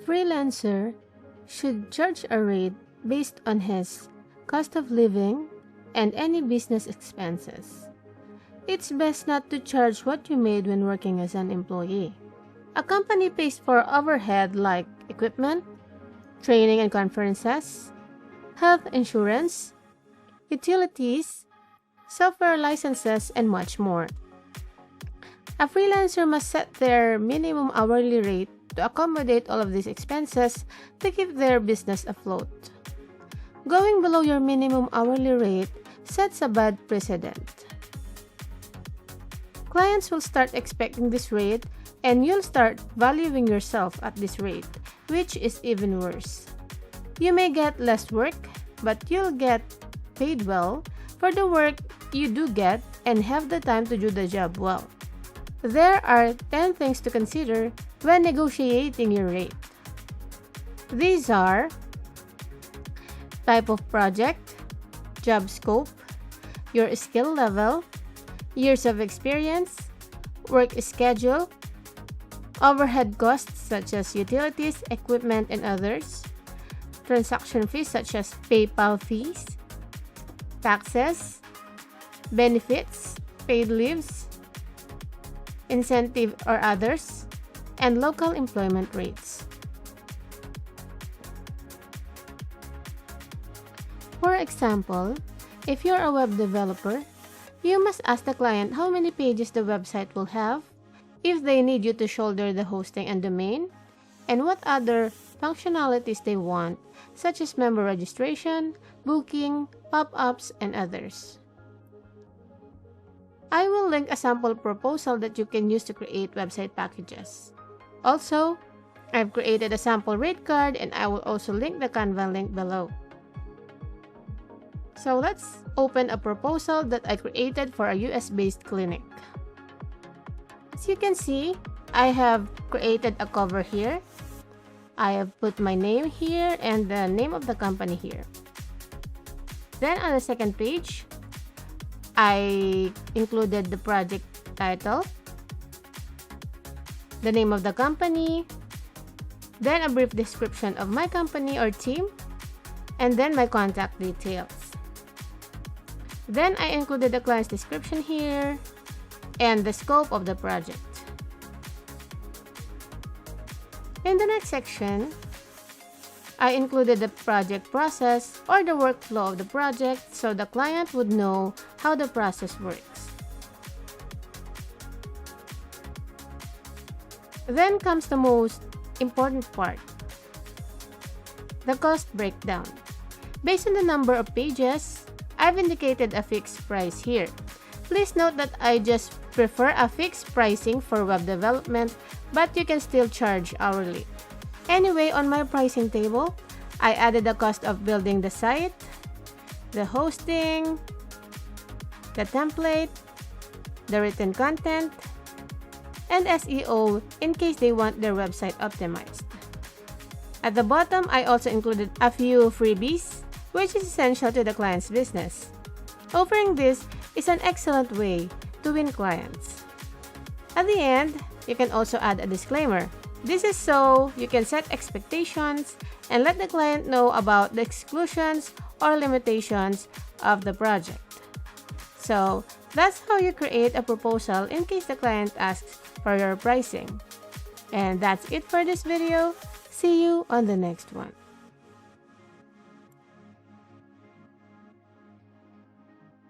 freelancer should charge a rate based on his cost of living and any business expenses. It's best not to charge what you made when working as an employee. A company pays for overhead like equipment, training and conferences, health insurance, utilities, software licenses, and much more. A freelancer must set their minimum hourly rate to accommodate all of these expenses to keep their business afloat. Going below your minimum hourly rate sets a bad precedent. Clients will start expecting this rate, and you'll start valuing yourself at this rate, which is even worse. You may get less work, but you'll get paid well for the work you do get and have the time to do the job well. There are 10 things to consider when negotiating your rate. These are type of project, job scope, your skill level, years of experience, work schedule, overhead costs such as utilities, equipment, and others, transaction fees such as PayPal fees, taxes, benefits, paid leaves, incentive or others, and local employment rates. For example, if you're a web developer, you must ask the client how many pages the website will have, if they need you to shoulder the hosting and domain, and what other functionalities they want, such as member registration, booking, pop-ups, and others. I will link a sample proposal that you can use to create website packages. Also, I've created a sample rate card, and I will also link the Canva link below. So let's open a proposal that I created for a US-based clinic. As you can see, I have created a cover here. I have put my name here and the name of the company here. Then on the second page, I included the project title, the name of the company, then a brief description of my company or team, and then my contact details. Then I included the client's description here and the scope of the project. In the next section, I included the project process or the workflow of the project so the client would know how the process works. Then comes the most important part, the cost breakdown. Based on the number of pages, I've indicated a fixed price here. Please note that I just prefer a fixed pricing for web development, but you can still charge hourly. Anyway, on my pricing table, I added the cost of building the site, the hosting, the template, the written content, and SEO in case they want their website optimized. At the bottom, I also included a few freebies, which is essential to the client's business. Offering this is an excellent way to win clients. At the end, you can also add a disclaimer. This is so you can set expectations and let the client know about the exclusions or limitations of the project. So that's how you create a proposal in case the client asks for your pricing. And that's it for this video. See you on the next one.